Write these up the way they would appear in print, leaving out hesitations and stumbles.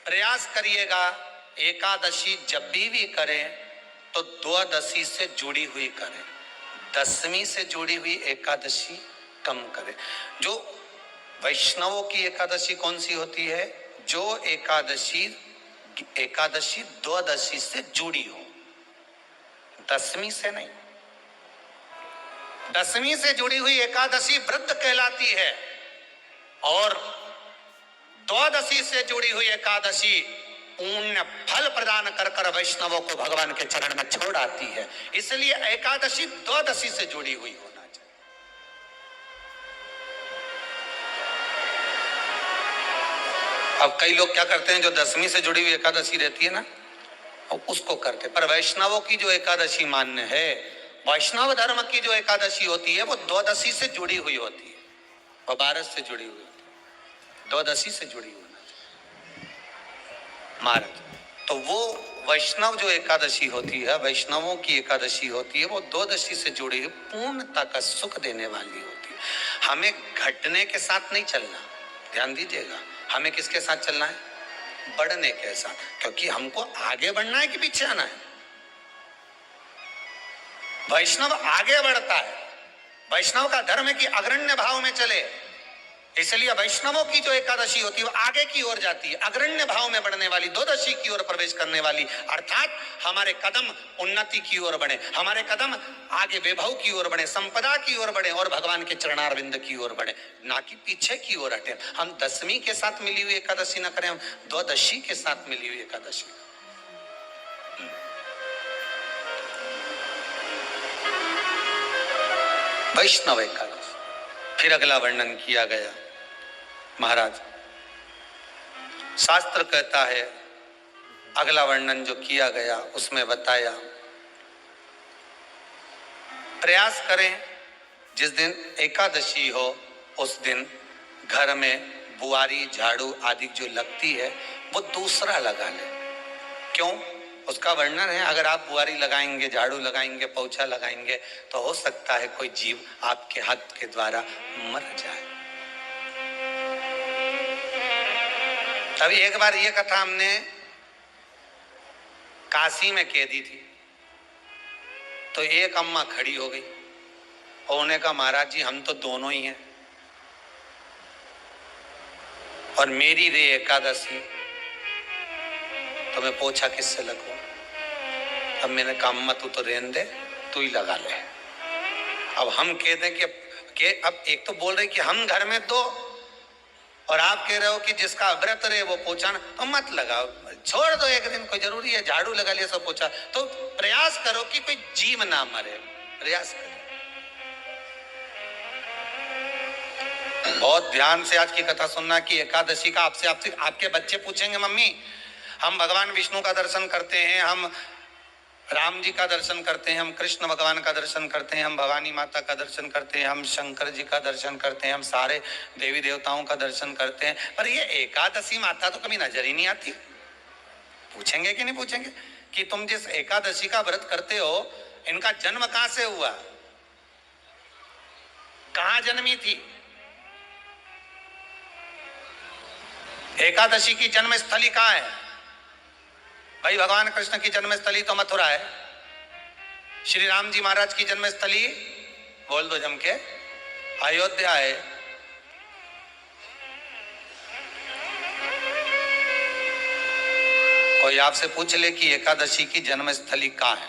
प्रयास करिएगा एकादशी जब भी करें तो द्वादशी से जुड़ी हुई करें, दशमी से जुड़ी हुई एकादशी कम करें। जो वैष्णवों की एकादशी कौन सी होती है? जो एकादशी द्वादशी से जुड़ी हो, दशमी से नहीं। दशमी से जुड़ी हुई एकादशी व्रत कहलाती है और द्वादशी से जुड़ी हुई एकादशी पुण्य फल प्रदान कर कर वैष्णवों को भगवान के चरण में छोड़ आती है। इसलिए एकादशी द्वादशी से जुड़ी हुई होना चाहिए। अब कई लोग क्या करते हैं, जो दशमी से जुड़ी हुई एकादशी रहती है ना, उसको करते, पर वैष्णवों की जो एकादशी मान्य है, वैष्णव धर्म की जो एकादशी होती है वो द्वादशी से जुड़ी हुई होती है, वो 12 से जुड़ी हुई होती है, द्वादशी से जुड़ी हुई महाराज। तो वो वैष्णव जो एकादशी होती है, वैष्णवों की एकादशी होती है, वो द्वादशी से जुड़ी हुई पूर्णता का सुख देने वाली होती है। हमें घटने के साथ नहीं चलना, ध्यान दीजिएगा। हमें किसके साथ चलना है? बढ़ने के साथ, क्योंकि हमको आगे बढ़ना है कि पीछे आना है। वैष्णव आगे बढ़ता है, वैष्णव का धर्म है कि अग्रण्य भाव में चले, इसलिए वैष्णवों की जो एकादशी होती है वो आगे की ओर जाती है, अग्रण्य भाव में बढ़ने वाली, द्वादशी की ओर प्रवेश करने वाली, अर्थात हमारे कदम उन्नति की ओर बढ़े, हमारे कदम आगे वैभव की ओर बढ़े, संपदा की ओर बढ़े और भगवान के चरणारविंद की ओर बढ़े, ना कि पीछे की ओर हटे। हम दशमी के साथ मिली हुई एकादशी न करें, हम द्वादशी के साथ मिली हुई एकादशी। वैष्णव एकादशी। फिर अगला वर्णन किया गया महाराज, शास्त्र कहता है, अगला वर्णन जो किया गया उसमें बताया, प्रयास करें जिस दिन एकादशी हो उस दिन घर में बुआरी झाड़ू आदि जो लगती है वो दूसरा लगा ले। क्यों? उसका वर्णन है, अगर आप बुआरी लगाएंगे, झाड़ू लगाएंगे, पोछा लगाएंगे तो हो सकता है कोई जीव आपके हाथ के द्वारा मर जाए। तभी एक बार ये कथा हमने काशी में कह दी थी, तो एक अम्मा खड़ी हो गई और उन्होंने कहा, महाराज जी हम तो दोनों ही हैं और मेरी रे एकादशी, तो मैं पोछा किससे लगूं? अब मैंने कहा अम्मा तू तो रहने दे, तू ही लगा ले। अब हम कह दें कि अब एक तो बोल रहे कि हम घर में दो, और आप कह रहे हो कि जिसका व्रत रहे वो पोछा ना, तो मत लगाओ, छोड़ दो एक दिन, कोई जरूरी है झाड़ू लगा लिया सब पोछा। तो प्रयास करो कि कोई जीव ना मरे, प्रयास करो। बहुत ध्यान से आज की कथा सुनना कि एकादशी का आपसे आपके बच्चे पूछेंगे, मम्मी हम भगवान विष्णु का दर्शन करते हैं, हम राम जी का दर्शन करते हैं, हम कृष्ण भगवान का दर्शन करते हैं, हम भवानी माता का दर्शन करते हैं, हम शंकर जी का दर्शन करते हैं, हम सारे देवी देवताओं का दर्शन करते हैं, पर ये एकादशी माता तो कभी नजर ही नहीं आती। पूछेंगे कि नहीं पूछेंगे कि तुम जिस एकादशी का व्रत करते हो इनका जन्म कहां से हुआ, कहां जन्मी थी? एकादशी की जन्म स्थली कहां है? भाई भगवान कृष्ण की जन्मस्थली तो मथुरा है, श्री राम जी महाराज की जन्मस्थली बोल दो जम के अयोध्या है। कोई आपसे पूछ ले कि एकादशी की जन्मस्थली कहाँ है,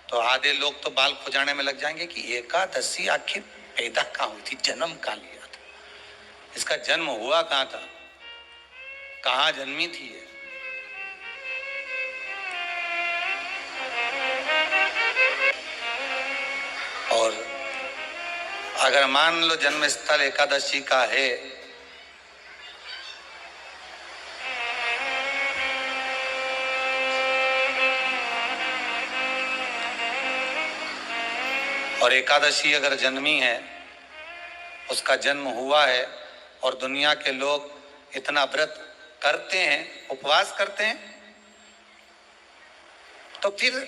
तो आधे लोग तो बाल खुजाने में लग जाएंगे कि एकादशी आखिर पैदा कहाँ हुई थी, जन्म कहाँ लिया था, इसका जन्म हुआ कहाँ था, कहाँ जन्मी थी ये? और अगर मान लो जन्म स्थल एकादशी का है, और एकादशी अगर जन्मी है, उसका जन्म हुआ है और दुनिया के लोग इतना व्रत करते हैं, उपवास करते हैं, तो फिर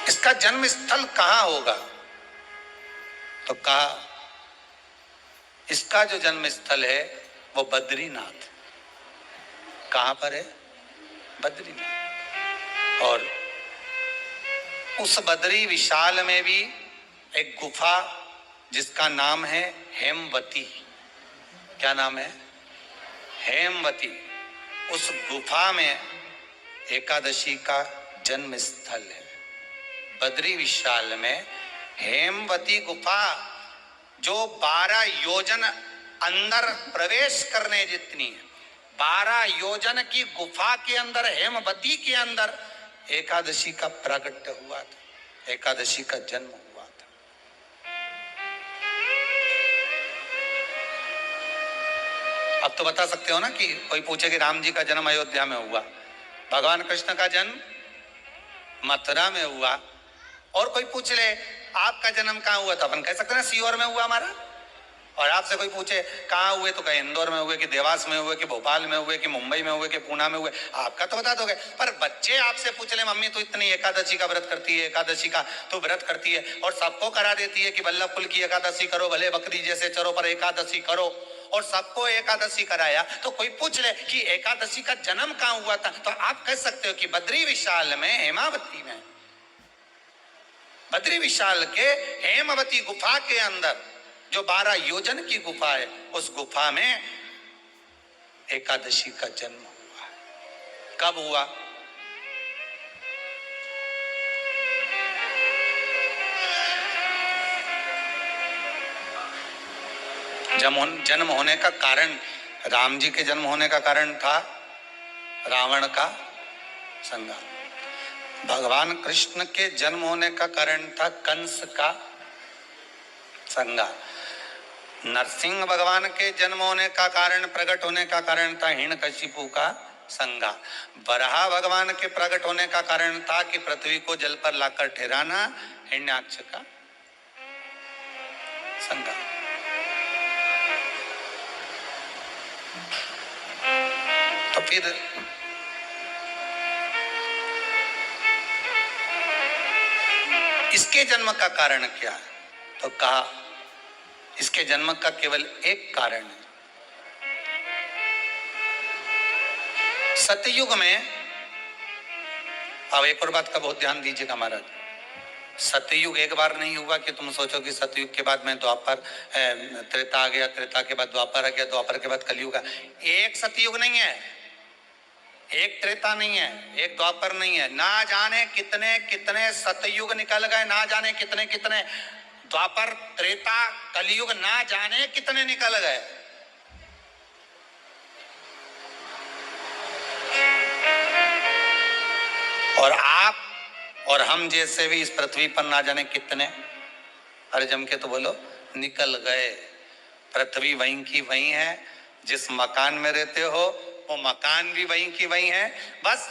इसका जन्म स्थल कहां होगा? तो कहा इसका जो जन्म स्थल है वो बद्रीनाथ। कहां पर है? बद्रीनाथ। और उस बद्री विशाल में भी एक गुफा जिसका नाम है हेमवती। क्या नाम है? हेमवती। उस गुफा में एकादशी का जन्म स्थल है। बद्री विशाल में हेमवती गुफा, जो 12 योजन अंदर प्रवेश करने जितनी है, 12 योजन की गुफा के अंदर, हेमवती के अंदर एकादशी का प्रकट हुआ था, एकादशी का जन्म हुआ था। अब तो बता सकते हो ना कि कोई पूछे कि राम जी का जन्म अयोध्या में हुआ, भगवान कृष्ण का जन्म मथुरा में हुआ, और कोई पूछ ले आपका जन्म कहाँ हुआ, तो अपन कह सकते हैं ना सीहोर में हुआ हमारा। और आपसे कोई पूछे कहाँ हुए, तो कहे इंदौर में हुए, कि देवास में हुए, कि भोपाल में हुए, कि मुंबई में हुए, कि पूना में हुए, आपका तो बता दोगे। पर बच्चे आपसे पूछ ले मम्मी तू इतनी एकादशी का व्रत करती है, एकादशी का तू व्रत करती है, और सबको करा देती है कि वल्लभ कुल की एकादशी करो, भले बकरी जैसे चरो पर एकादशी करो, और सबको एकादशी कराया, तो कोई पूछ ले कि एकादशी का जन्म कहाँ हुआ था, तो आप कह सकते हो कि बद्री विशाल में, हेमावती में, बद्री विशाल के हेमवती गुफा के अंदर जो 12 योजन की गुफा है, उस गुफा में एकादशी का जन्म हुआ। कब हुआ? जन्म होने का कारण, राम जी के जन्म होने का कारण था रावण का संहार। भगवान कृष्ण के जन्म होने का कारण था कंस का संहार। नरसिंह भगवान के जन्म होने का कारण, प्रकट होने का कारण था हिरण्यकशिपु का संहार। वराह भगवान के प्रकट होने का कारण था कि पृथ्वी को जल पर लाकर ठहराना, हिरण्याक्ष का संहार। तो फिर इसके जन्म का कारण क्या है? तो कहा इसके जन्म का केवल एक कारण है। सतयुग में, अब एक और बात का बहुत ध्यान दीजिएगा महाराज, सतयुग एक बार नहीं हुआ कि तुम सोचो कि सतयुग के बाद में द्वापर, त्रेता आ गया, त्रेता के बाद द्वापर आ गया, द्वापर के बाद कलयुग। एक सतयुग नहीं है, एक त्रेता नहीं है, एक द्वापर नहीं है, ना जाने कितने कितने सतयुग निकल गए, ना जाने कितने कितने द्वापर, त्रेता, कलयुग, ना जाने कितने निकल गए। और आप और हम जैसे भी इस पृथ्वी पर ना जाने कितने, अरे जम के तो बोलो, निकल गए। पृथ्वी वहीं की वहीं है, जिस मकान में रहते हो वो मकान भी वहीं की वहीं है। बस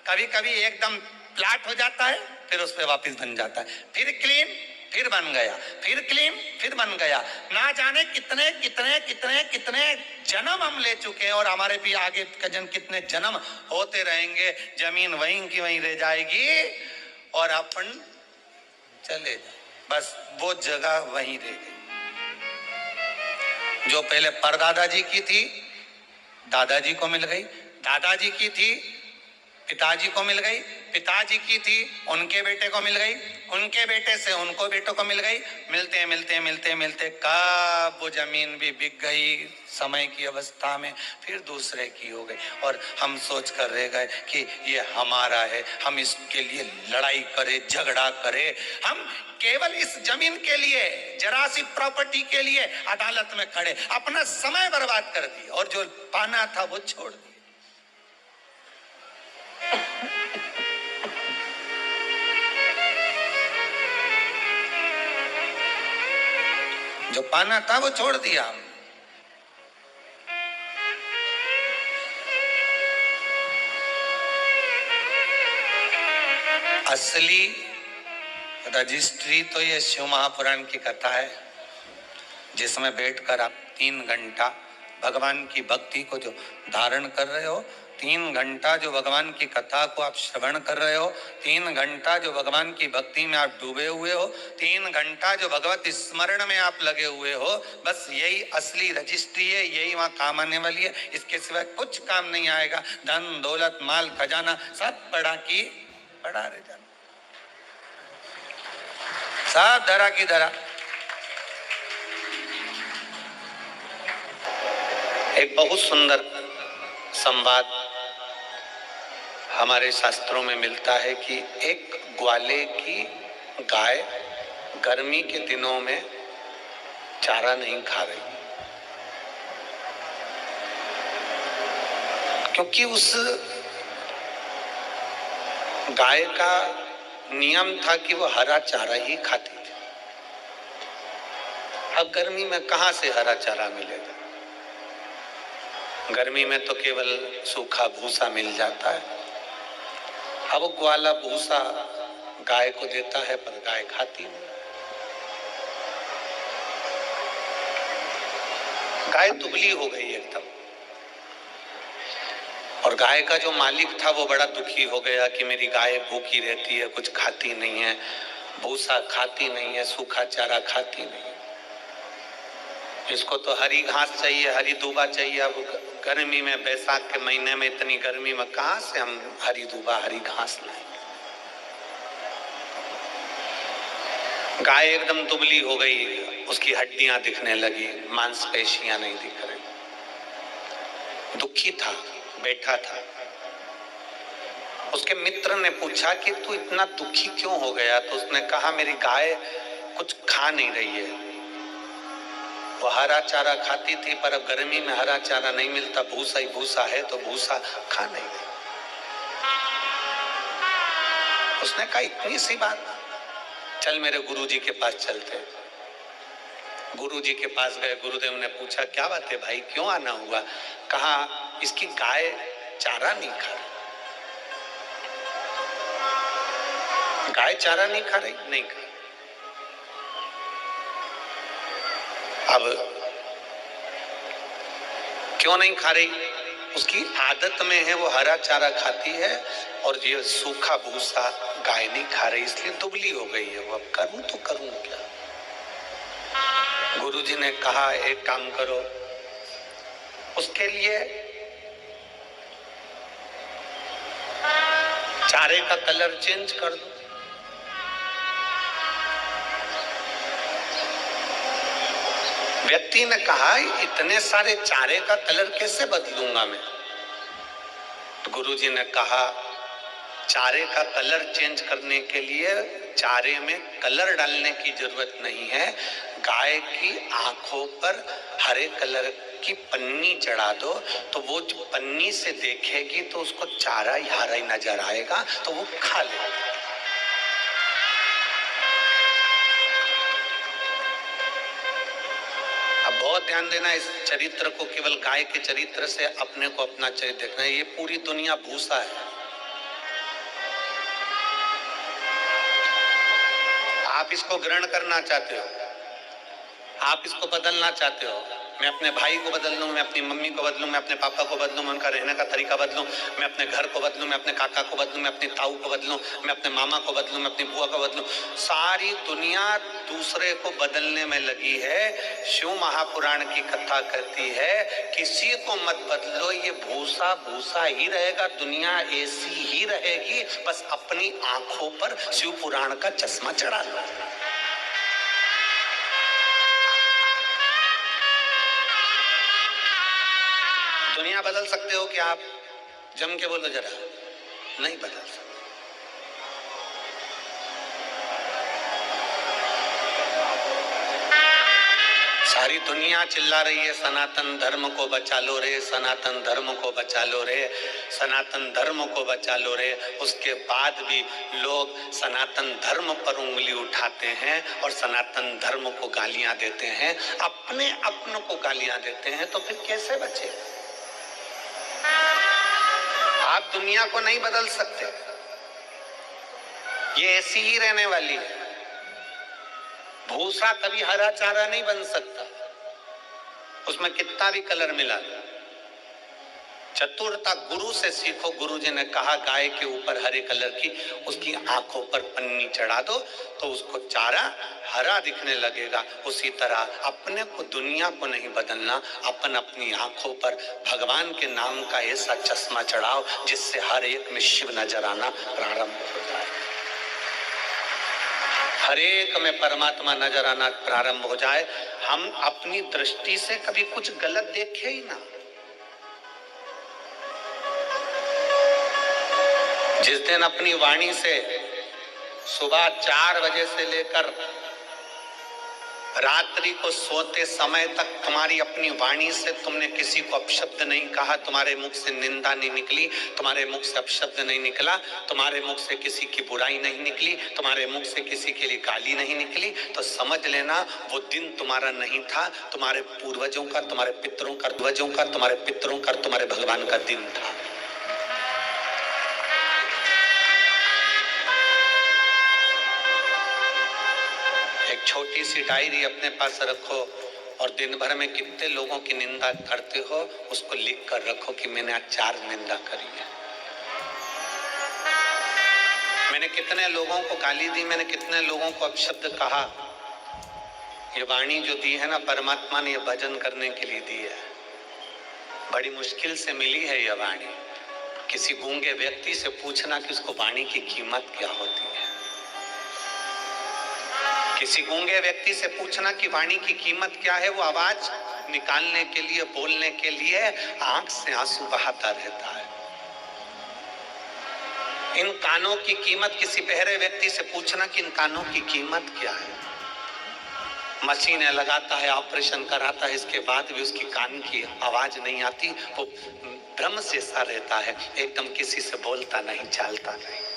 कभी कभी एकदम प्लाट हो जाता है, फिर उस पर वापिस बन जाता है, फिर क्लीन, फिर बन गया, फिर क्लीन, फिर बन गया। ना जाने कितने कितने कितने कितने जन्म हम ले चुके हैं, और हमारे भी आगे का जन्म कितने जन्म होते रहेंगे। जमीन वहीं की वहीं रह जाएगी और अपन चले जाए, बस वो जगह वहीं रह गई। जो पहले परदादाजी की थी, दादाजी को मिल गई, दादाजी की थी, पिताजी को मिल गई, पिताजी की थी, उनके बेटे को मिल गई, उनके बेटे से उनको बेटों को मिल गई। मिलते मिलते मिलते मिलते कब वो जमीन भी बिक गई समय की अवस्था में, फिर दूसरे की हो गई, और हम सोच कर रह गए कि ये हमारा है, हम इसके लिए लड़ाई करें, झगड़ा करें। हम केवल इस जमीन के लिए, जरा सी प्रॉपर्टी के लिए अदालत में खड़े, अपना समय बर्बाद कर दिया, और जो पाना था वो छोड़ दिया। जो पाना था वो छोड़ दिया। असली रजिस्ट्री तो ये शिव महापुराण की कथा है, जिसमें बैठकर आप 3 घंटा भगवान की भक्ति को जो धारण कर रहे हो, 3 घंटा जो भगवान की कथा को आप श्रवण कर रहे हो, 3 घंटा जो भगवान की भक्ति में आप डूबे हुए हो, 3 घंटा जो भगवत स्मरण में आप लगे हुए हो, बस यही असली रजिस्ट्री है, यही वहां काम आने वाली है। इसके सिवा कुछ काम नहीं आएगा। धन दौलत माल खजाना सब पड़ा की पड़ा रह जाना, सब धरा की धरा। एक बहुत सुंदर संवाद हमारे शास्त्रों में मिलता है कि एक ग्वाले की गाय गर्मी के दिनों में चारा नहीं खा रही, क्योंकि उस गाय का नियम था कि वो हरा चारा ही खाती थी। अब गर्मी में कहां से हरा चारा मिलेगा? गर्मी में तो केवल सूखा भूसा मिल जाता है। अब ग्वाला भूसा गाय को देता है, पर गाय खाती नहीं। गाय दुबली हो गई एकदम, और गाय का जो मालिक था वो बड़ा दुखी हो गया कि मेरी गाय भूखी रहती है, कुछ खाती नहीं है, भूसा खाती नहीं है, सूखा चारा खाती नहीं है, इसको तो हरी घास चाहिए, हरी दूबा चाहिए। अब गर्मी में, बैसाख के महीने में इतनी गर्मी में कहां से हम हरी दूबा हरी घास लाएंगे? गाय एकदम दुबली हो गई, उसकी हड्डियां दिखने लगी, मांसपेशियां नहीं दिख रही। दुखी था, बैठा था। उसके मित्र ने पूछा कि तू इतना दुखी क्यों हो गया? तो उसने कहा मेरी गाय कुछ खा नहीं रही है। वो हरा चारा खाती थी, पर अब गर्मी में हरा चारा नहीं मिलता, भूसा ही भूसा है, तो भूसा खा नहीं रही। उसने कहा इतनी सी बात, चल मेरे गुरुजी के पास चलते। गुरुजी के पास गए। गुरुदेव ने पूछा क्या बात है भाई, क्यों आना हुआ? कहा इसकी गाय चारा नहीं खा रही। गाय चारा नहीं खा रही? नहीं खा। अब क्यों नहीं खा रही? उसकी आदत में है, वो हरा चारा खाती है और ये सूखा भूसा गाय नहीं खा रही, इसलिए दुबली हो गई है वो। अब करूं तो करूं क्या? गुरुजी ने कहा एक काम करो, उसके लिए चारे का कलर चेंज कर दो। व्यक्ति ने कहा इतने सारे चारे का कलर कैसे बदलूंगा मैं? तो गुरुजी ने कहा चारे का कलर चेंज करने के लिए चारे में कलर डालने की जरूरत नहीं है। गाय की आंखों पर हरे कलर की पन्नी चढ़ा दो, तो वो जो पन्नी से देखेगी तो उसको चारा ही हरा ही नजर आएगा, तो वो खा लेगी। बहुत ध्यान देना, इस चरित्र को केवल गाय के चरित्र से अपने को अपना चरित्र देखना है। ये पूरी दुनिया भूसा है। आप इसको ग्रहण करना चाहते हो, आप इसको बदलना चाहते हो। मैं अपने भाई को बदल लूं, मैं अपनी मम्मी को बदलूं, मैं अपने पापा को बदलूं, मैं उनका रहने का तरीका बदलूं, मैं अपने घर को बदलूं, मैं अपने काका को बदलूं, मैं अपनी ताऊ को बदलूं, मैं अपने मामा को बदलूं, मैं अपनी बुआ को बदलूं। सारी दुनिया दूसरे को बदलने में लगी है। शिव महापुराण की कथा कहती है किसी को मत बदलो, ये भूसा भूसा ही रहेगा, दुनिया ऐसी ही रहेगी, बस अपनी आंखों पर शिव पुराण का चश्मा चढ़ा लो। दुनिया बदल सकते हो क्या आप? जम के बोलो जरा। नहीं बदल सकते। सारी दुनिया चिल्ला रही है सनातन धर्म को बचा लो रे, सनातन धर्म को बचा लो रे, सनातन धर्म को बचा लो रे। उसके बाद भी लोग सनातन धर्म पर उंगली उठाते हैं और सनातन धर्म को गालियां देते हैं, अपने अपनों को गालियां देते हैं, तो फिर कैसे बचे? आप दुनिया को नहीं बदल सकते, ये ऐसी ही रहने वाली है। भूसा कभी हरा चारा नहीं बन सकता, उसमें कितना भी कलर मिला। चतुरता गुरु से सीखो। गुरु जी ने कहा गाय के ऊपर हरे कलर की उसकी आंखों पर पन्नी चढ़ा दो तो उसको चारा हरा दिखने लगेगा। उसी तरह अपने को, दुनिया को नहीं बदलना, अपन अपनी आंखों पर भगवान के नाम का ऐसा चश्मा चढ़ाओ जिससे हर एक में शिव नजर आना प्रारंभ हो जाए, हर एक में परमात्मा नजर आना प्रारंभ हो जाए। हम अपनी दृष्टि से कभी कुछ गलत देखे ही ना। जिस दिन अपनी वाणी से सुबह 4 बजे से लेकर रात्रि को सोते समय तक तुम्हारी अपनी वाणी से तुमने किसी को अपशब्द नहीं कहा, तुम्हारे मुख से निंदा नहीं निकली, तुम्हारे मुख से अपशब्द नहीं निकला, तुम्हारे मुख से किसी की बुराई नहीं निकली, तुम्हारे मुख से किसी के लिए गाली नहीं निकली, तो समझ लेना वो दिन तुम्हारा नहीं था, तुम्हारे पूर्वजों का, तुम्हारे पितरों का, तुम्हारे पितरों का, तुम्हारे भगवान का दिन था। एक छोटी सी डायरी अपने पास रखो और दिन भर में कितने लोगों की निंदा करते हो उसको लिख कर रखो कि मैंने आज 4 निंदा करी है, मैंने कितने लोगों को गाली दी, मैंने कितने लोगों को अपशब्द कहा। ये वाणी जो दी है ना, परमात्मा ने ये भजन करने के लिए दी है। बड़ी मुश्किल से मिली है ये वाणी। किसी गूंगे व्यक्ति से पूछना कि उसको वाणी की कीमत क्या होती है। किसी गूंगे व्यक्ति से पूछना कि वाणी की कीमत क्या है। वो आवाज निकालने के लिए, बोलने के लिए आंख से आंसू बहाता रहता है। इन कानों की कीमत, किसी बहरे व्यक्ति से पूछना कि इन कानों की कीमत क्या है। मशीनें लगाता है, ऑपरेशन कराता है, इसके बाद भी उसकी कान की आवाज नहीं आती। वो भ्रम से सा रहता है, एकदम किसी से बोलता नहीं, चालता नहीं।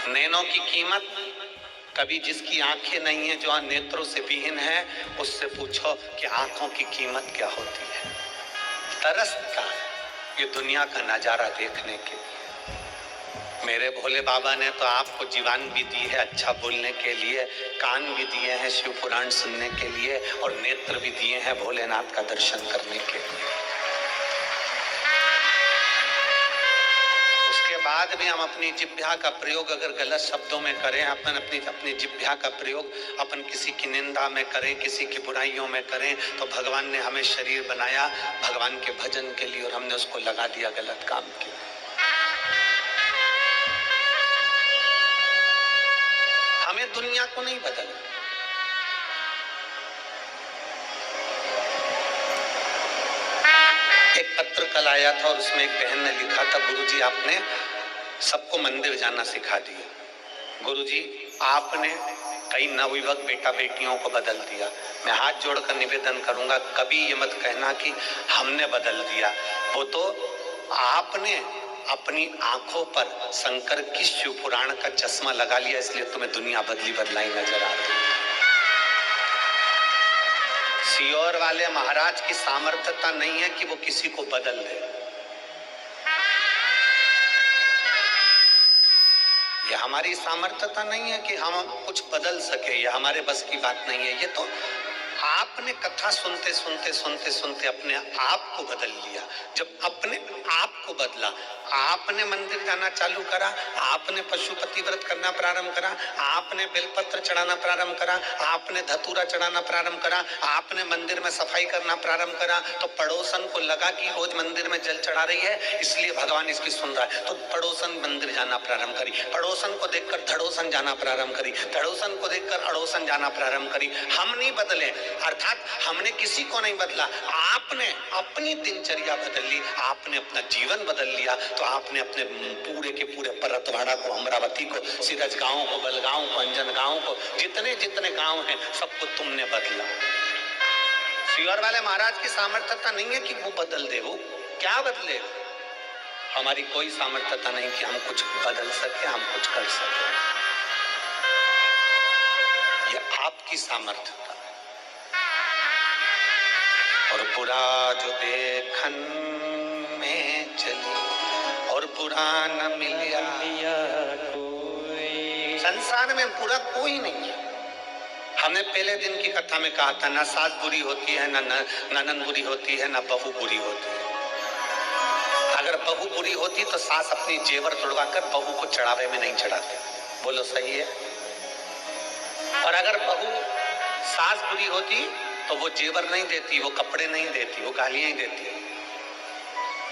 नैनों की कीमत, कभी जिसकी आंखें नहीं है, जो नेत्रों से विहीन है, उससे पूछो कि आंखों की कीमत क्या होती है। तरसता है ये दुनिया का नजारा देखने के लिए। मेरे भोले बाबा ने तो आपको जीवान भी दी है अच्छा बोलने के लिए, कान भी दिए हैं शिव पुराण सुनने के लिए, और नेत्र भी दिए हैं भोलेनाथ का दर्शन करने के लिए। बाद भी हम अपनी जिह्वा का प्रयोग अगर गलत शब्दों में करें, अपन अपनी जिह्वा का प्रयोग अपन किसी की निंदा में करें, किसी की बुराइयों में करें, तो भगवान ने हमें शरीर बनाया भगवान के भजन के लिए और हमने उसको लगा दिया गलत काम के। हमें दुनिया को नहीं बदलना। एक पत्र कल आया था और उसमें एक बहन ने लिखा था, गुरुजी आपने सबको मंदिर जाना सिखा दिया। गुरुजी आपने कई नवयुवक बेटा बेटियों को बदल दिया। मैं हाथ जोड़कर निवेदन करूंगा, कभी ये मत कहना कि हमने बदल दिया। वो तो आपने अपनी आंखों पर शंकर की शिव पुराण का चश्मा लगा लिया, इसलिए तुम्हें दुनिया बदली बदलाई नजर आ रही है। सियोर वाले महाराज की सामर्थ्यता नहीं है कि वो किसी को बदल दे। ये हमारी सामर्थ्यता नहीं है कि हम कुछ बदल सके, ये हमारे बस की बात नहीं है। ये तो आपने कथा सुनते सुनते सुनते सुनते अपने आप को बदल लिया। जब अपने आप को बदला, आपने मंदिर जाना चालू करा, आपने पशुपति व्रत करना प्रारंभ करा, आपने बेलपत्र चढ़ाना प्रारंभ करा, आपने धतूरा चढ़ाना प्रारंभ करा, आपने मंदिर में सफाई करना प्रारंभ करा, तो पड़ोसन को लगा कि रोज मंदिर में जल चढ़ा रही है इसलिए भगवान इसकी सुन रहा है, तो पड़ोसन मंदिर जाना प्रारंभ करी। पड़ोसन को देखकर धड़ोसन जाना प्रारंभ करी, धड़ोसन को देखकर अड़ोसन जाना प्रारंभ करी। हम नहीं बदले, अर्थात हमने किसी को नहीं बदला, आपने अपनी दिनचर्या बदल ली, आपने अपना जीवन बदल लिया। तो आपने अपने पूरे के पूरे परतवाड़ा को, अमरावती को, सिरज गांव को, बलगांव को, अंजन गांव को, जितने जितने गांव हैं सबको तुमने बदला। सियोर वाले महाराज की सामर्थ्यता नहीं है कि वो बदल दे, वो क्या बदले। हमारी कोई सामर्थ्यता नहीं कि हम कुछ बदल सके, हम कुछ कर सके। ये आपकी सामर्थ्यता। और बुरा जो देखन में चली और बुरा न मिलिया कोई। संसार में बुरा कोई नहीं है, हमने पहले दिन की कथा में कहा था, ना सास बुरी होती है, ना ननद बुरी होती है, ना बहू बुरी होती है। अगर बहू बुरी होती तो सास अपनी जेवर तोड़वाकर बहू को चढ़ावे में नहीं चढ़ाते। बोलो सही है? और अगर बहू सास बुरी होती तो वो जेवर नहीं देती, वो कपड़े नहीं देती, वो गालियां ही देती।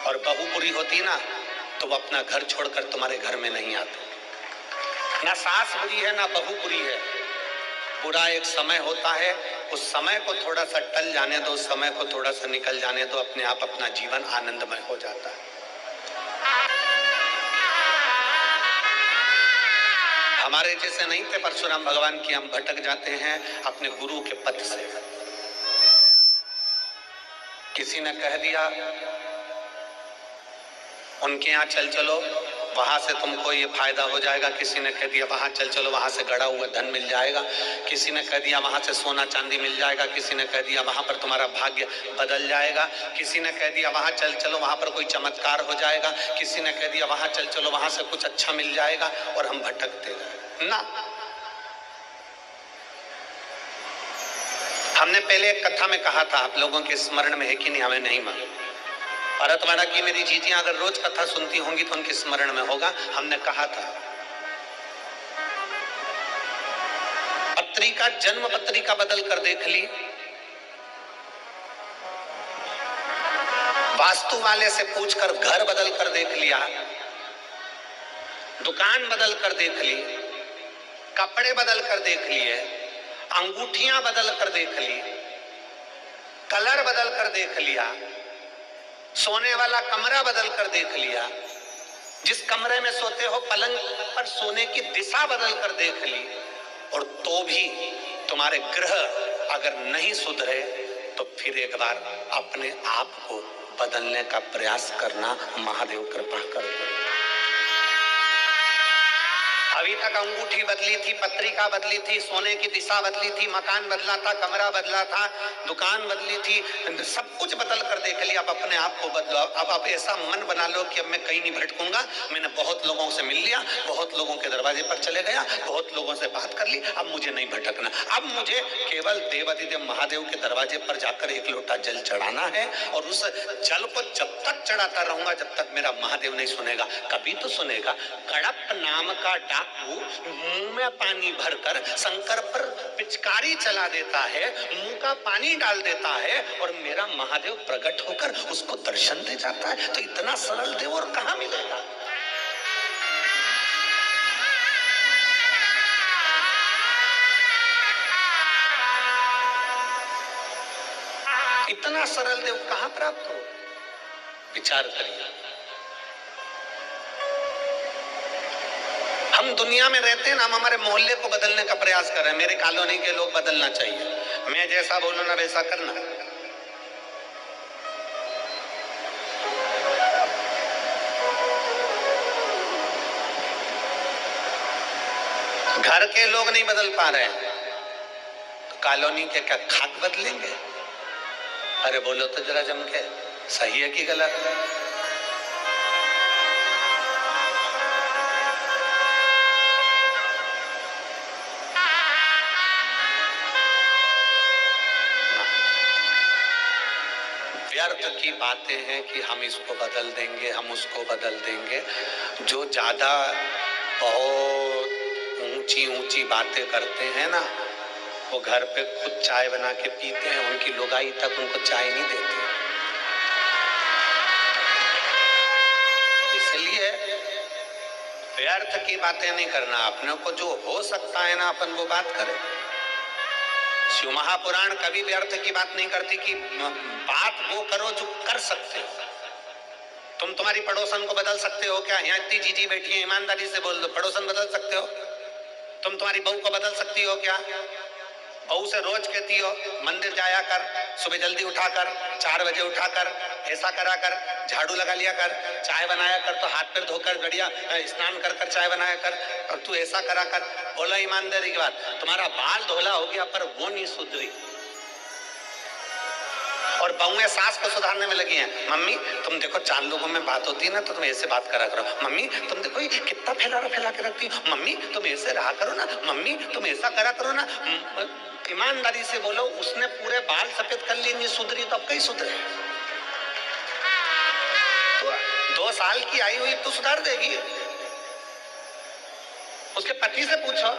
और बहू बुरी होती ना तो वो अपना घर छोड़कर तुम्हारे घर में नहीं आती। ना सास बुरी है ना बहू बुरी है, बुरा एक समय होता है, उस समय को थोड़ा सा टल जाने दो, उस समय को थोड़ा सा निकल जाने दो, अपने आप अपना जीवन आनंदमय हो जाता है। हमारे जैसे नहीं थे परशुराम भगवान की, हम भटक जाते हैं अपने गुरु के पथ से। किसी ने कह दिया उनके यहाँ चल चलो, वहां से तुमको ये फायदा हो जाएगा। किसी ने कह दिया वहां चल चलो, वहां से गड़ा हुआ धन मिल जाएगा। किसी ने कह दिया वहां से सोना चांदी मिल जाएगा। किसी ने कह दिया वहां पर तुम्हारा भाग्य बदल जाएगा। किसी ने कह दिया वहां चल चलो, वहां पर कोई चमत्कार हो जाएगा। किसी ने कह दिया वहां चल चलो, वहां से कुछ अच्छा मिल जाएगा। और हम भटकते गए ना। हमने पहले एक कथा में कहा था, आप लोगों के स्मरण में है कि नहीं हमें नहीं मालूम। भरतवाड़ा की मेरी जीजियां अगर रोज कथा सुनती होंगी तो उनके स्मरण में होगा। हमने कहा था पत्रिका, जन्म पत्रिका बदल कर देख ली, वास्तु वाले से पूछकर घर बदल कर देख लिया, दुकान बदल कर देख ली, कपड़े बदल कर देख लिए, अंगूठियां बदल कर देख ली, कलर बदल कर देख लिया, सोने वाला कमरा बदल कर देख लिया, जिस कमरे में सोते हो पलंग पर सोने की दिशा बदल कर देख ली, और तो भी तुम्हारे ग्रह अगर नहीं सुधरे तो फिर एक बार अपने आप को बदलने का प्रयास करना। महादेव कृपा कर दो। अभी तक अंगूठी बदली थी, पत्रिका बदली थी, सोने की दिशा बदली थी, मकान बदला था, कमरा बदला था, दुकान बदली थी, सब कुछ बदल कर देख लिया। अब अपने आप को बदलो। अब आप ऐसा मन बना लो कि अब मैं कहीं नहीं भटकूंगा। मैंने बहुत लोगों से मिल लिया, बहुत लोगों के दरवाजे पर चले गया, बहुत लोगों से बात कर ली, अब मुझे नहीं भटकना। अब मुझे केवल देवाधिदेव महादेव के दरवाजे पर जाकर एक लोटा जल चढ़ाना है, और उस जल को जब तक चढ़ाता रहूंगा जब तक मेरा महादेव नहीं सुनेगा। कभी तो सुनेगा। कड़प नाम का डाकू मुंह में पानी भरकर शंकर पर पिचकारी चला देता है, मुंह का पानी डाल देता है, और मेरा महादेव प्रकट होकर उसको दर्शन दे जाता है। तो इतना सरल देव और कहां मिलेगा? इतना सरल देव कहां प्राप्त हो? विचार करिए। हम दुनिया में रहते हैं ना, हम हमारे मोहल्ले को बदलने का प्रयास कर रहे हैं। मेरे कॉलोनी के लोग बदलना चाहिए, मैं जैसा बोलूं ना वैसा करना। घर के लोग नहीं बदल पा रहे हैं तो कॉलोनी के क्या खाक बदलेंगे? अरे बोलो तो जरा जम के, सही है कि गलत? व्यर्थ की बातें हैं कि हम इसको बदल देंगे, हम उसको बदल देंगे। जो ज्यादा बहुत ऊंची ऊंची बातें करते हैं ना, वो घर पे खुद चाय बना के पीते हैं, उनकी लुगाई तक उनको चाय नहीं देती। इसलिए व्यर्थ की बातें नहीं करना। अपने को जो हो सकता है ना, अपन वो बात करें। शिव महापुराण कभी व्यर्थ की बात नहीं करती कि बात वो करो जो कर सकते हो। तुम तुम्हारी पड़ोसन को बदल सकते हो क्या? यहाँ इतनी जीजी बैठी है, ईमानदारी से बोल दो, पड़ोसन बदल सकते हो? तुम तुम्हारी बहू को बदल सकती हो क्या? बहू से रोज कहती हो मंदिर जाया कर, सुबह जल्दी उठाकर, 4 बजे उठाकर, ऐसा करा कर, झाड़ू लगा लिया कर, चाय बनाया कर, तो हाथ पैर धोकर बढ़िया स्नान कर कर चाय बनाया कर, और तू ऐसा करा कर। बोलो ईमानदारी की बात, तुम्हारा बाल धोला हो गया पर वो नहीं सुधरी। और बहुएं सास को सुधारने में लगी हैं। मम्मी तुम देखो 4 लोगों में बात होती है ना तो तुम ऐसे बात करा करो। मम्मी तुम देखो ये कितना फैला के रखती हो। मम्मी तुम ऐसे रहा करो ना। मम्मी तुम ऐसा करा करो ना। ईमानदारी से बोलो, उसने पूरे बाल सफेद कर लिए, सुधरी तो अब कहीं सुधरे? तो 2 साल की आई हुई तो सुधार देगी। उसके पति से पूछो,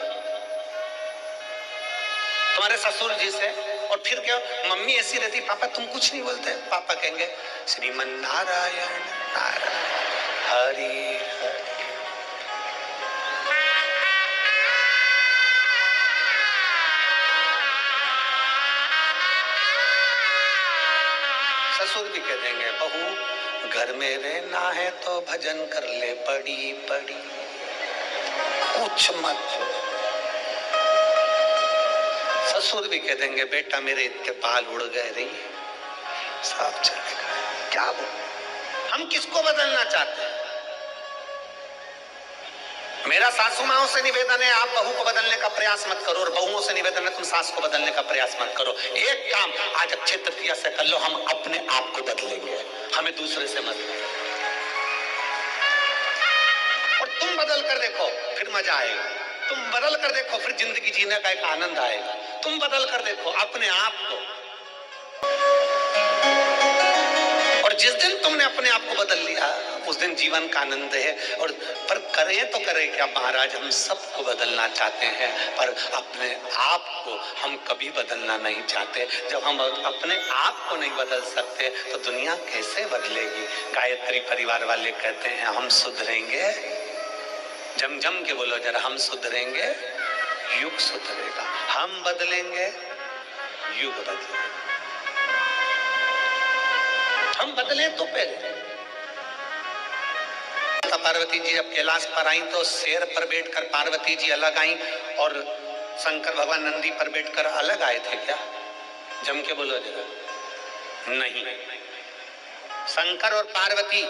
तुम्हारे ससुर जी से। और फिर क्या, मम्मी ऐसी रहती, पापा तुम कुछ नहीं बोलते? पापा कहेंगे श्रीमन नारायण नारायण हरि हरि। ससुर भी कह देंगे बहू घर में रहना है तो भजन कर ले पड़ी पड़ी, कुछ मत। ससुर भी कह देंगे बेटा मेरे इतने बाल उड़ गए, रही सब चलेगा। क्या वो, हम किसको बदलना चाहते हैं? मेरा सासू माओं से निवेदन है, आप बहू को बदलने का प्रयास मत करो, और बहुओं से निवेदन है तुम सास को बदलने का प्रयास मत करो। एक काम आज अक्षय तृतीया से कर लो, हम अपने आप को बदलेंगे, हमें दूसरे से मत। और तुम बदल कर देखो फिर मजा आएगा, तुम बदल कर देखो फिर जिंदगी जीने का एक आनंद आएगा। तुम बदल कर देखो अपने आप को, और जिस दिन तुमने अपने आप को बदल लिया उस दिन जीवन का आनंद है। और पर करें तो करें क्या महाराज, हम सबको बदलना चाहते हैं, पर अपने आप को हम कभी बदलना नहीं चाहते। जब हम अपने आप को नहीं बदल सकते तो दुनिया कैसे बदलेगी? गायत्री परिवार वाले कहते हैं हम सुधरेंगे, जम जम के बोलो जरा, हम सुधरेंगे युग सुधरेगा, हम बदलेंगे युग बदलेगा। हम बदले तो पहले। पार्वती जी जब कैलाश पर आई तो शेर पर बैठकर पार्वती जी अलग आई, और शंकर भगवान नंदी पर बैठकर अलग आए थे क्या? जम के बोलो जरा। नहीं, शंकर और पार्वती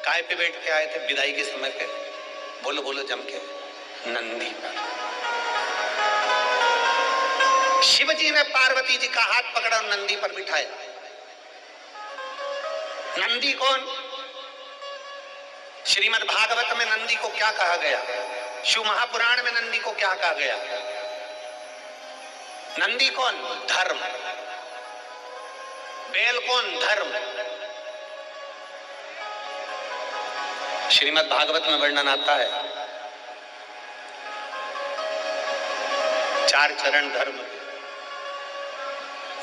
काय पे बैठ के आए थे विदाई के समय पे? बोलो बोलो जम के। नंदी पर। शिव जी ने पार्वती जी का हाथ पकड़ा और नंदी पर बिठाया। नंदी कौन? श्रीमद् भागवत में नंदी को क्या कहा गया? शिव महापुराण में नंदी को क्या कहा गया? नंदी कौन? धर्म। बैल कौन? धर्म। श्रीमद् भागवत में वर्णन आता है 4 चरण धर्म।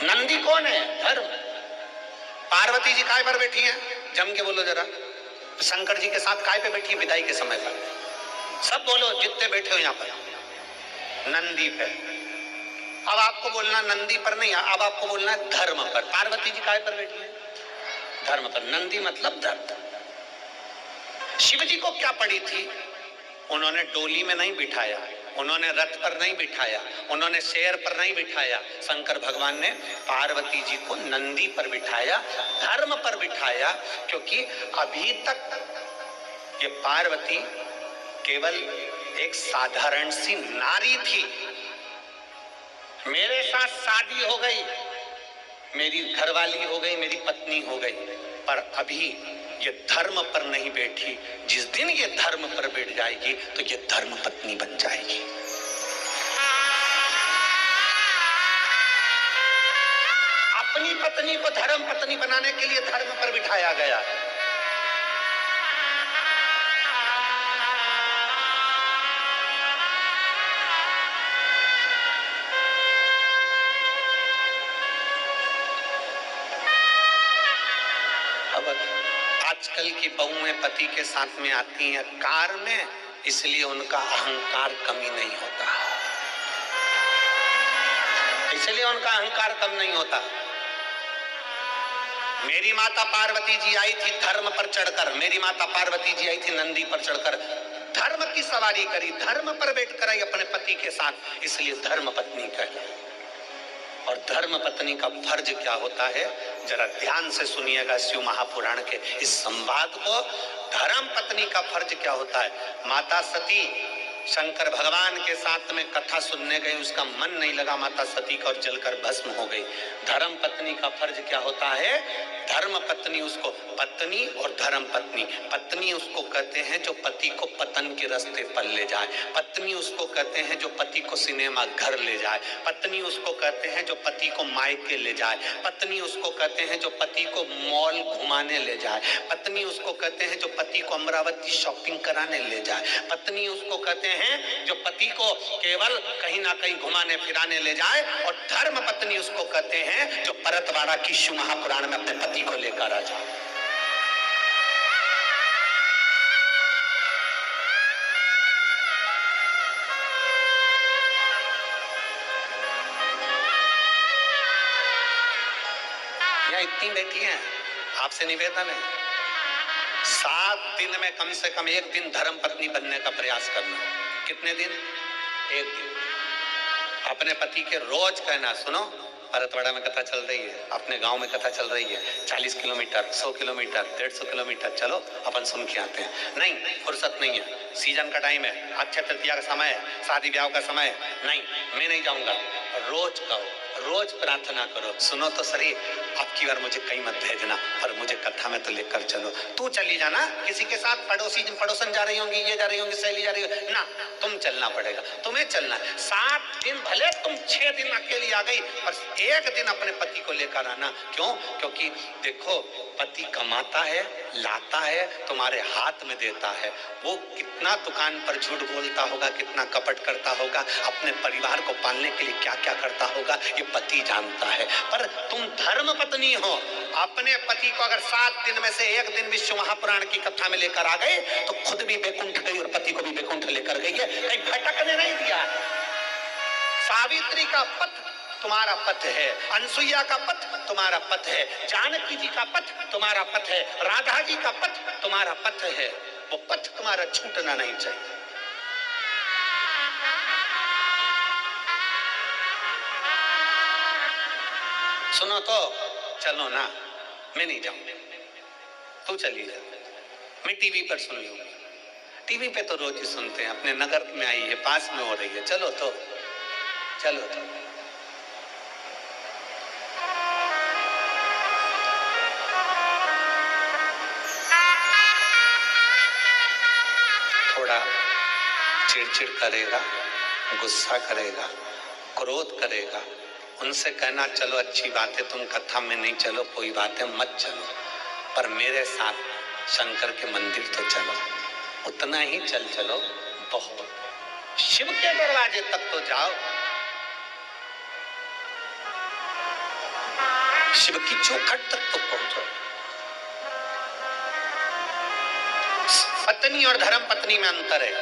नंदी कौन है? धर्म। पार्वती जी काय पर बैठी हैं? जम के बोलो जरा। शंकर जी के साथ काय पे बैठी है विदाई के समय पर? सब बोलो जितने बैठे हो यहाँ पर। नंदी पे। अब आपको बोलना नंदी पर नहीं, अब आपको बोलना है धर्म पर। पार्वती जी काय पर बैठी है? धर्म पर। नंदी मतलब धर्म। शिव जी को क्या पड़ी थी? उन्होंने डोली में नहीं बिठाया, उन्होंने रथ पर नहीं बिठाया, उन्होंने शेर पर नहीं बिठाया। शंकर भगवान ने पार्वती जी को नंदी पर बिठाया, धर्म पर बिठाया। क्योंकि अभी तक ये पार्वती केवल एक साधारण सी नारी थी। मेरे साथ शादी हो गई, मेरी घरवाली हो गई, मेरी पत्नी हो गई, पर अभी ये धर्म पर नहीं बैठी। जिस दिन ये धर्म पर बैठ जाएगी तो ये धर्म पत्नी बन जाएगी। अपनी पत्नी को धर्म पत्नी बनाने के लिए धर्म पर बिठाया गया। आजकल की बहुएं पति के साथ में आती हैं कार में, इसलिए उनका अहंकार कमी नहीं होता, इसलिए उनका अहंकार कम नहीं होता। मेरी माता पार्वती जी आई थी धर्म पर चढ़कर, मेरी माता पार्वती जी आई थी नंदी पर चढ़कर, धर्म की सवारी करी, धर्म पर बैठकर आई अपने पति के साथ, इसलिए धर्म पत्नी कहलाई। और धर्म पत्नी का फर्ज क्या होता है, जरा ध्यान से सुनिएगा शिव महापुराण के इस संवाद को। धर्म पत्नी का फर्ज क्या होता है? माता सती शंकर भगवान के साथ में कथा सुनने गई, उसका मन नहीं लगा माता सती का और जलकर भस्म हो गई। धर्म पत्नी का फर्ज क्या होता है? धर्म पत्नी उसको, पत्नी और धर्म पत्नी, पत्नी उसको कहते हैं जो पति को पतन के रास्ते पर ले जाए, पत्नी उसको कहते हैं जो पति को सिनेमा घर ले जाए, पत्नी उसको कहते हैं जो पति को मायके ले जाए, पत्नी उसको कहते हैं जो पति को मॉल घुमाने ले जाए, पत्नी उसको कहते हैं जो पति को अमरावती शॉपिंग कराने ले जाए, पत्नी उसको कहते हैं जो पति को केवल कहीं ना कहीं घुमाने फिराने ले जाए, और धर्म पत्नी उसको कहते हैं जो परतवाड़ा की शिव महापुराण में अपने पति को लेकर आ जाए। यहाँ इतनी बैठी हैं, आपसे निवेदन है 7 दिन में कम से कम 1 दिन धर्म पत्नी बनने का प्रयास करना। कितने दिन? 1 दिन। अपने पति के रोज कहना, सुनो परतवाड़ा में कथा चल रही है, अपने गांव में कथा चल रही है, 40 किलोमीटर, 100 किलोमीटर, 150 किलोमीटर, चलो अपन सुन के आते हैं। नहीं, फुर्सत नहीं है, सीजन का टाइम है, अक्षय तृतीया का समय है, शादी ब्याह का समय है, नहीं मैं नहीं जाऊंगा। रोज कहो, रोज प्रार्थना करो, सुनो तो सही, आपकी बार मुझे कहीं मत भेजना, पर मुझे कथा में तो लेकर चलो। तू चली जाना किसी के साथ, पड़ोसन जा रही होंगी, ये जा रही होंगी, सहेली जा रही होगी ना, तुम चलना पड़ेगा, तुम्हें चलना है। 7 दिन भले तुम 6 दिन अकेली आ गई, पर 1 दिन अपने पति को लेकर आना। क्यों? क्योंकि देखो पति कमाता है, लाता है, तुम्हारे हाथ में देता है, वो कितना दुकान पर झूठ बोलता होगा, कितना कपट करता होगा, अपने परिवार को पालने के लिए क्या क्या करता होगा, ये पति जानता है। पर तुम धर्म पत्नी हो, अपने पति को अगर 7 दिन में से 1 दिन विश्व महापुराण की कथा में लेकर आ गए तो खुद भी बैकुंठ गई और पति को भी बैकुंठ लेकर गई है, कहीं भटकने नहीं दिया। सावित्री का पथ तुम्हारा पथ है, अनसुईया का पथ तुम्हारा पथ है, जानकी जी का पथ तुम्हारा पथ है, राधा जी का पथ तुम्हारा पथ है, वो पथ तुम्हारा छूटना नहीं चाहिए। सुनो तो चलो ना, मैं नहीं जाऊंगा, तू चली जा, मैं टीवी पर सुन लूंगा। टीवी पे तो रोज ही सुनते हैं, अपने नगर में आई है, पास में हो रही है, चलो तो चलो तो। थोड़ा चिड़चिड़ करेगा, गुस्सा करेगा, क्रोध करेगा, उनसे कहना चलो अच्छी बात है, तुम कथा में नहीं चलो, कोई बात है, मत चलो, पर मेरे साथ शंकर के मंदिर तो चलो, उतना ही चलो, बहुत। शिव के दरवाजे तक तो जाओ, शिव की चौखट तक तो पहुंचो। पत्नी और धर्म पत्नी में अंतर है।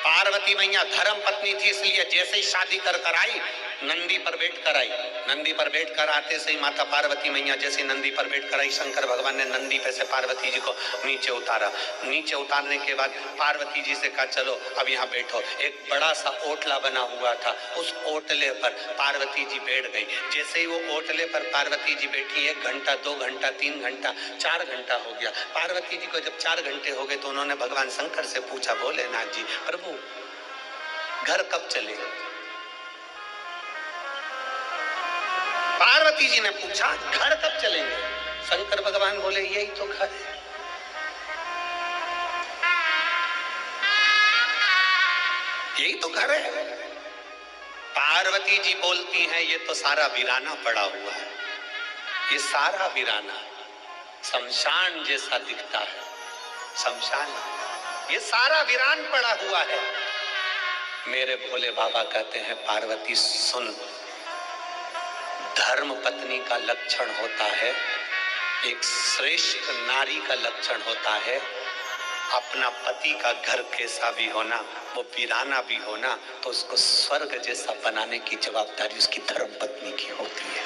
पार्वती मैया धर्म पत्नी थी, इसलिए जैसे ही शादी कर आई नंदी पर बैठ कर आई, नंदी पर बैठ कर आते से ही माता पार्वती मैया जैसे नंदी पर बैठ कर आई, शंकर भगवान ने नंदी पे से पार्वती जी को नीचे उतारा। नीचे उतारने के बाद पार्वती जी से कहा चलो अब यहाँ बैठो। एक बड़ा सा ओटला बना हुआ था, उस ओटले पर पार्वती जी बैठ गई। जैसे ही वो ओटले पर पार्वती जी बैठी, 1 घंटा, 2 घंटा, 3 घंटा, 4 घंटा हो गया। पार्वती जी को जब 4 घंटे हो गए तो उन्होंने भगवान शंकर से पूछा, भोलेनाथ जी प्रभु घर कब चलेगा? पार्वती जी ने पूछा घर कब चलेंगे? शंकर भगवान बोले यही तो घर है। यही तो घर है। पार्वती जी बोलती हैं ये तो सारा वीराना पड़ा हुआ है, ये सारा वीराना शमशान जैसा दिखता है, शमशान, ये सारा वीरान पड़ा हुआ है। मेरे भोले बाबा कहते हैं पार्वती सुन, धर्म पत्नी का लक्षण होता है, एक श्रेष्ठ नारी का लक्षण होता है अपना पति का घर कैसा भी होना, वो वीराना भी होना, तो उसको स्वर्ग जैसा बनाने की जवाबदारी उसकी धर्म पत्नी की होती है।